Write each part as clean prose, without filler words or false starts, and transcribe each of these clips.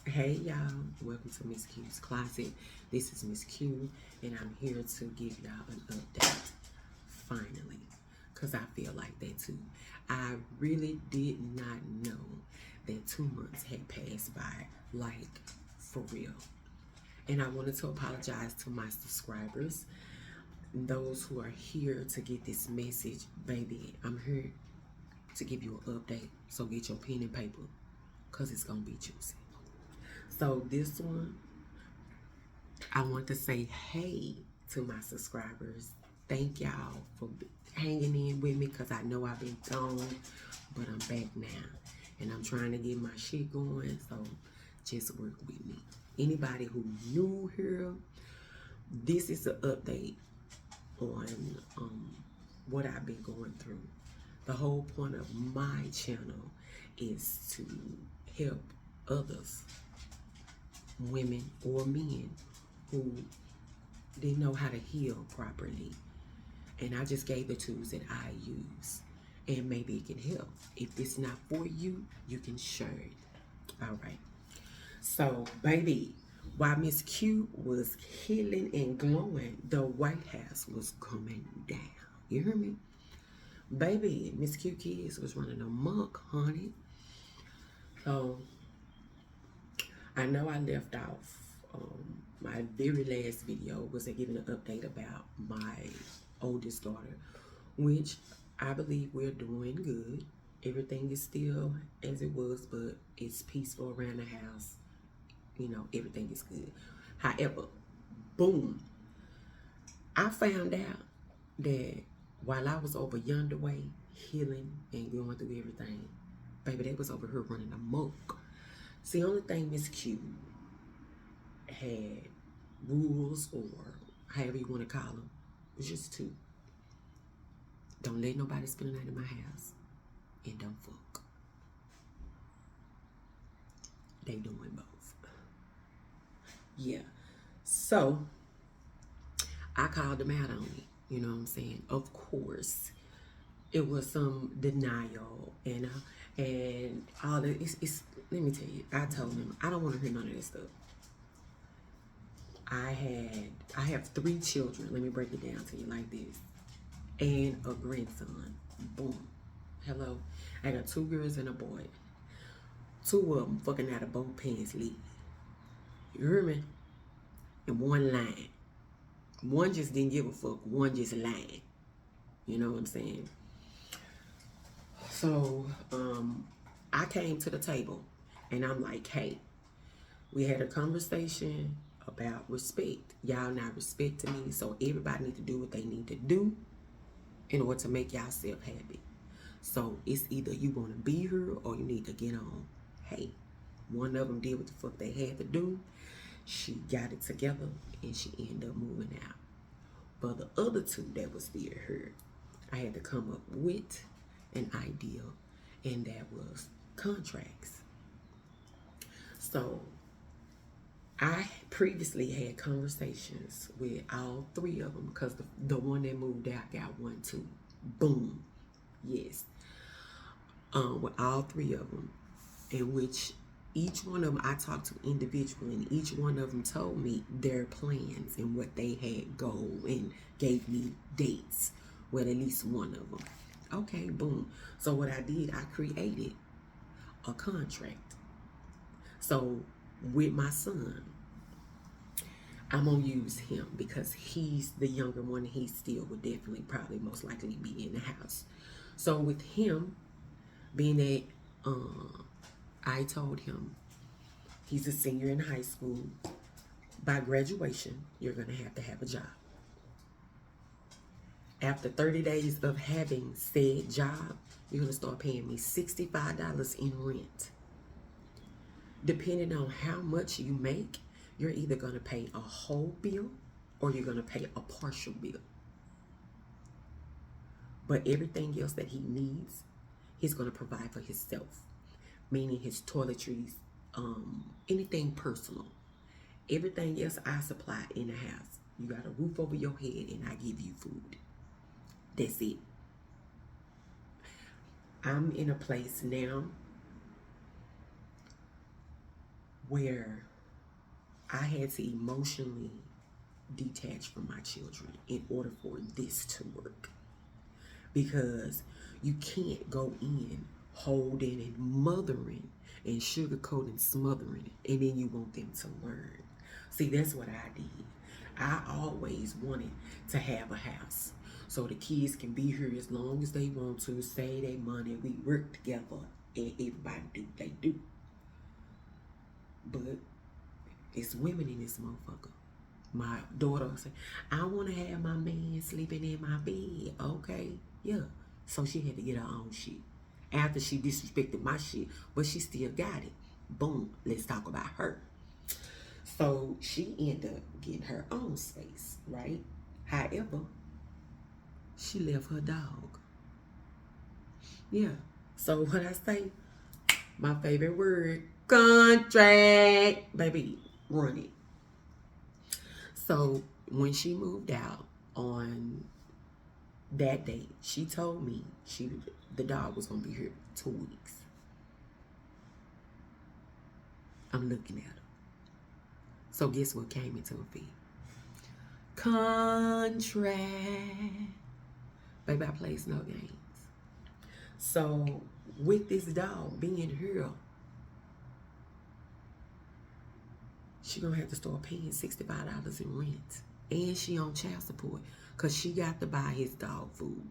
Hey y'all, welcome to Ms.Q's Closet. This is Miss Q, and I'm here to give y'all an update. Finally, because I feel like that too. I really did not know that 2 months had passed by, like for real. And I wanted to apologize to my subscribers, those who are here to get this message. Baby, I'm here to give you an update. So get your pen and paper, because it's going to be juicy. So this one, I want to say hey to my subscribers. Thank y'all for hanging in with me because I know I've been gone, but I'm back now. And I'm trying to get my shit going, so just work with me. Anybody who new here, this is an update on what I've been going through. The whole point of my channel is to help others, women or men, who didn't know how to heal properly. And I just gave the tools that I use. And maybe it can help. If it's not for you, you can share it. All right. So, baby, while Miss Q was healing and glowing, the White House was coming down. You hear me? Baby, Miss Q kids was running amok, honey. So, I know I left off my very last video was giving an update about my oldest daughter, which I believe we're doing good. Everything is still as it was, but it's peaceful around the house. You know, everything is good. However, boom, I found out that while I was over yonder way, healing and going through everything, baby, they was over here running amok. See, the only thing Miss Q had rules, or however you want to call them, was just two. Don't let nobody spend the night in my house, and don't fuck. They doing both. Yeah. So I called them out on it. You know what I'm saying? Of course, it was some denial and all that. It's let me tell you. I told them I don't want to hear none of this stuff. I have 3 children. Let me break it down to you like this, and a grandson. Boom. Hello. I got 2 girls and a boy. 2 of them fucking out of both pants leg. You hear me? And one lying. One just didn't give a fuck. One just lying. You know what I'm saying? So, I came to the table and I'm like, hey, we had a conversation about respect. Y'all not respecting me, so everybody need to do what they need to do in order to make yourself happy. So it's either you want to be here or you need to get on. Hey, one of them did what the fuck they had to do. She got it together and she ended up moving out. But the other 2 that was still here, I had to come up with an idea, and that was contracts. So I previously had conversations with all 3 of them because the one that moved out got one too. Boom. Yes. With all 3 of them, in which each one of them I talked to individually, and each one of them told me their plans and what they had goal and gave me dates with at least one of them. Okay, boom. So what I did, I created a contract. So with my son, I'm gonna use him because he's the younger one. He still would definitely, probably, most likely be in the house. So with him being that, I told him he's a senior in high school. By graduation, you're gonna have a job. After 30 days of having said job, you're gonna start paying me $65 in rent. Depending on how much you make, you're either gonna pay a whole bill or you're gonna pay a partial bill. But everything else that he needs, he's gonna provide for himself, meaning his toiletries, anything personal. Everything else I supply in the house. You got a roof over your head and I give you food. That's it. I'm in a place now where I had to emotionally detach from my children in order for this to work. Because you can't go in holding and mothering and sugarcoating, smothering, and then you want them to learn. See, that's what I did. I always wanted to have a house so the kids can be here as long as they want to, save their money, we work together, and everybody do what they do. But it's women in this motherfucker. My daughter said, I want to have my man sleeping in my bed. Okay, yeah. So she had to get her own shit. After she disrespected my shit, but she still got it. Boom, let's talk about her. So she ended up getting her own space, right? However, she left her dog. Yeah. So when I say my favorite word, contract, baby, run it. So when she moved out on that date, she told me the dog was gonna be here 2 weeks. I'm looking at her. So guess what came into effect? Contract. Baby, I plays no games. So with this dog being here, she gonna have to start paying $65 in rent. And she on child support. Cause she got to buy his dog food.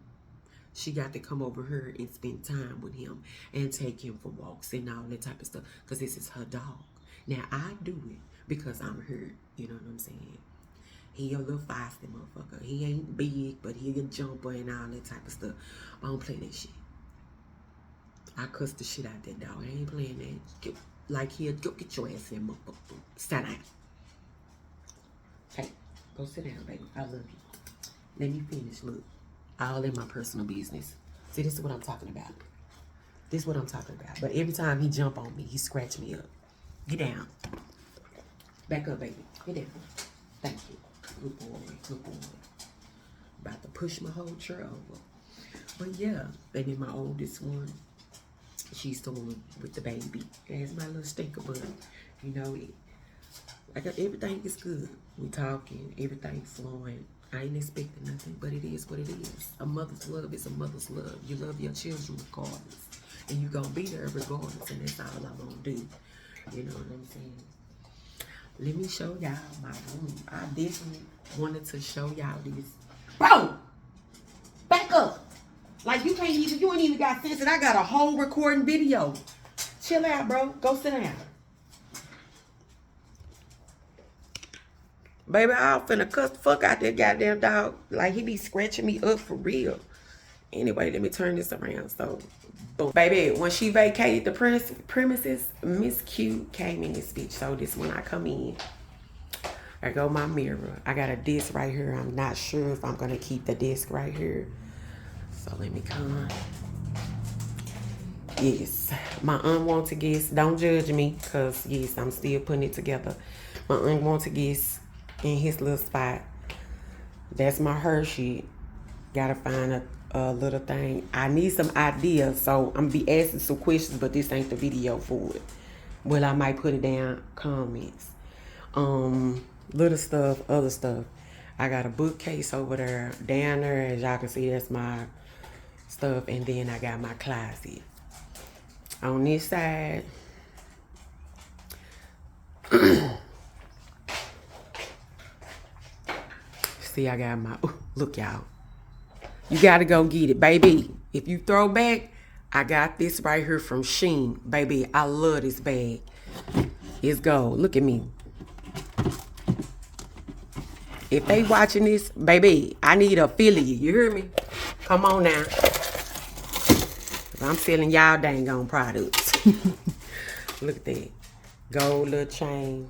She got to come over here and spend time with him and take him for walks and all that type of stuff. Cause this is her dog. Now I do it because I'm here. You know what I'm saying? He a little feisty motherfucker. He ain't big, but he a jumper and all that type of stuff. I don't play that shit. I cuss the shit out that dog. I ain't playing that. Like he'll go get your ass in, motherfucker. Sit down. Hey, go sit down, baby. I love you. Let me finish. Look, all in my personal business. See, this is what I'm talking about. This is what I'm talking about. But every time he jump on me, he scratch me up. Get down. Back up, baby. Get down. Thank you. Good boy. Good boy. About to push my whole chair over. But yeah, and then my oldest one, she's the one with the baby. That's my little stinker bud. You know, everything is good. We talking, everything's flowing. I ain't expecting nothing, but it is what it is. A mother's love is a mother's love. You love your children regardless. And you gonna be there regardless, and that's all I'm gonna do. You know what I'm saying? Let me show y'all my room. I definitely wanted to show y'all this. Bro! Back up! Like you ain't even got sense, and I got a whole recording video. Chill out, bro. Go sit down. Baby, I'm finna cuss the fuck out that goddamn dog. Like, he be scratching me up for real. Anyway, let me turn this around. So, boom. Baby, when she vacated the premises, Ms.Q came in this bitch. So, this when I come in, there go my mirror. I got a disc right here. I'm not sure if I'm gonna keep the disc right here. So, let me come. Yes, my unwanted guest. Don't judge me, because, yes, I'm still putting it together. My unwanted guest in his little spot. That's my Hershey. Gotta find a little thing. I need some ideas, so I'm be asking some questions, but this ain't the video for it. Well, I might put it down comments. Little stuff, other stuff. I got a bookcase over there. Down there, as y'all can see, that's my stuff. And then I got my closet. On this side, see, I got my, look y'all. You gotta go get it, baby. If you throw back, I got this right here from Shein. Baby, I love this bag. It's gold. Look at me. If they watching this, baby, I need an affiliate. You hear me? Come on now. I'm selling y'all dang on products. Look at that. Gold little chain.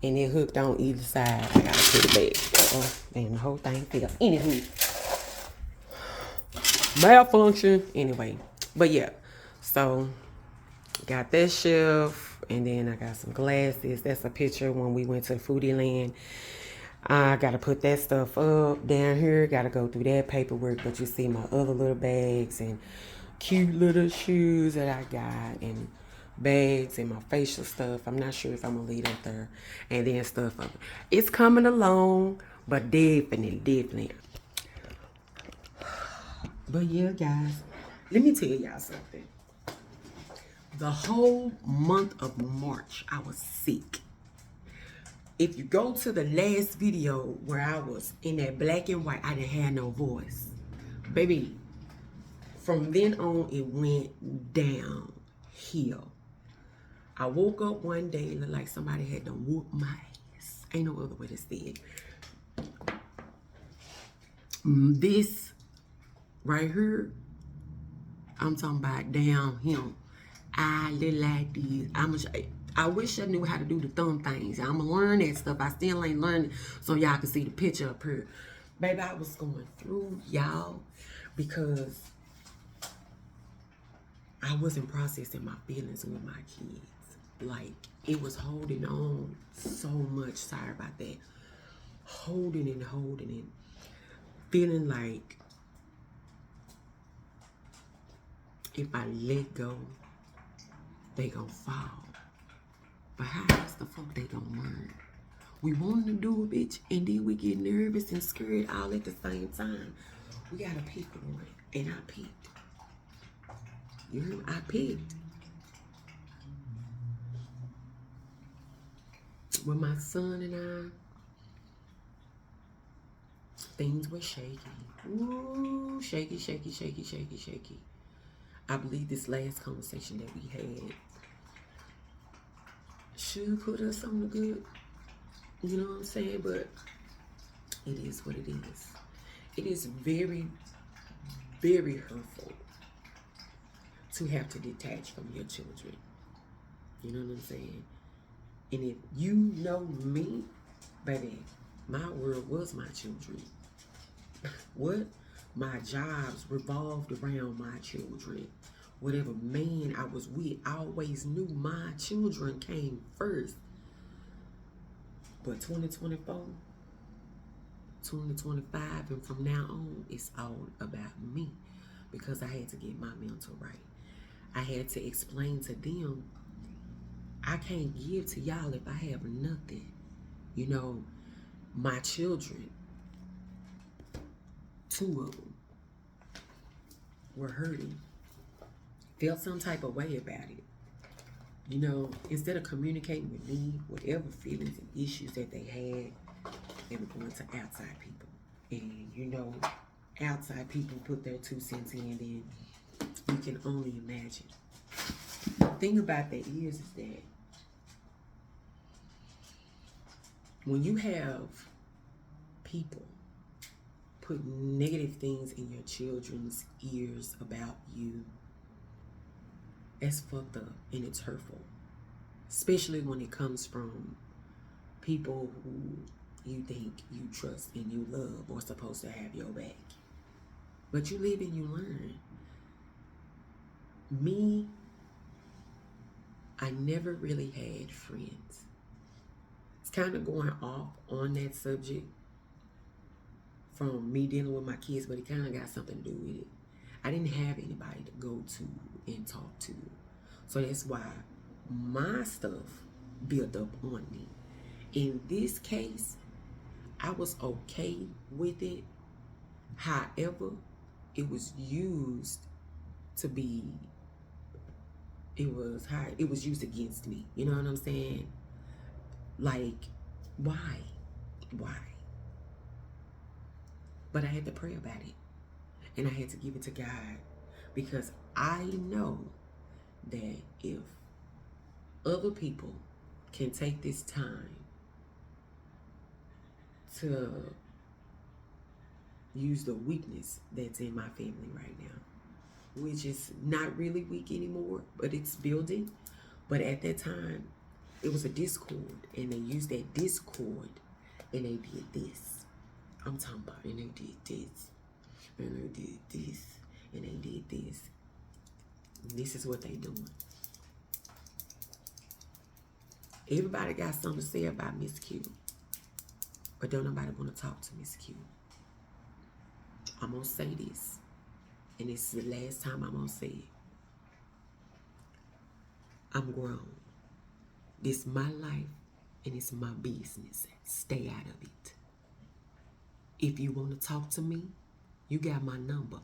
And it hooked on either side. I gotta put it back. Oh, damn, the whole thing fell. Anywho. Malfunction. Anyway. But yeah. So, got that shelf. And then I got some glasses. That's a picture when we went to Foodie Land. I gotta put that stuff up down here. Gotta go through that paperwork. But you see my other little bags and cute little shoes that I got. And bags and my facial stuff. I'm not sure if I'm gonna leave that there. And then stuff up. It's coming along, but definitely. But yeah, guys, let me tell y'all something. The whole month of March, I was sick. If you go to the last video where I was in that black and white, I didn't have no voice. Baby, from then on, it went downhill. I woke up one day, looked like somebody had to whoop my ass. Ain't no other way to say it. This right here, I'm talking about downhill. I look like this. I wish I knew how to do the thumb things. I'm gonna learn that stuff. I still ain't learning, so y'all can see the picture up here. Baby, I was going through, y'all, because I wasn't processing my feelings with my kids. Like, it was holding on so much. Sorry about that. Holding and feeling like if I let go, they gonna fall. But how else the fuck they gonna learn? We want to do it, bitch, and then we get nervous and scared all at the same time. We gotta pick one, and I picked. You hear me? I picked. With my son and things were shaky. Ooh, shaky. I believe this last conversation that we had should put us on the good, you know what I'm saying? But it is what it is. It is very, very hurtful to have to detach from your children. You know what I'm saying? And if you know me, baby, my world was my children. What? My jobs revolved around my children. Whatever man I was with, I always knew my children came first. But 2024, 2025, and from now on, it's all about me. Because I had to get my mental right. I had to explain to them, I can't give to y'all if I have nothing. You know, my children, 2 of them, were hurting. Felt some type of way about it. You know, instead of communicating with me, whatever feelings and issues that they had, they were going to outside people. And, you know, outside people put their 2 cents in, and you can only imagine. The thing about that is that when you have people put negative things in your children's ears about you, that's fucked up and it's hurtful. Especially when it comes from people who you think you trust and you love or supposed to have your back. But you live and you learn. Me, I never really had friends. It's kind of going off on that subject from me dealing with my kids, but it kind of got something to do with it. I didn't have anybody to go to and talk to. So that's why my stuff built up on me. In this case, I was okay with it. However, it was used to be, it was used against me. You know what I'm saying? Like, why? But I had to pray about it. And I had to give it to God. Because I know that if other people can take this time to use the weakness that's in my family right now, which is not really weak anymore, but it's building. But at that time, it was a discord, and they used that discord, and they did this. I'm talking about, and they did this, and they did this, and they did this. And this is what they doing. Everybody got something to say about Ms.Q, but don't nobody want to talk to Ms.Q. I'm going to say this, and this is the last time I'm going to say it. I'm grown. This my life and it's my business. Stay out of it. If you want to talk to me, you got my number.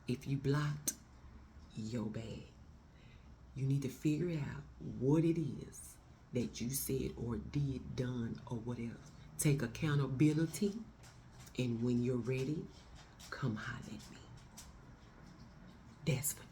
If you blocked, your bad. You need to figure out what it is that you said or did, done, or whatever. Take accountability, and when you're ready, come holler at me. That's for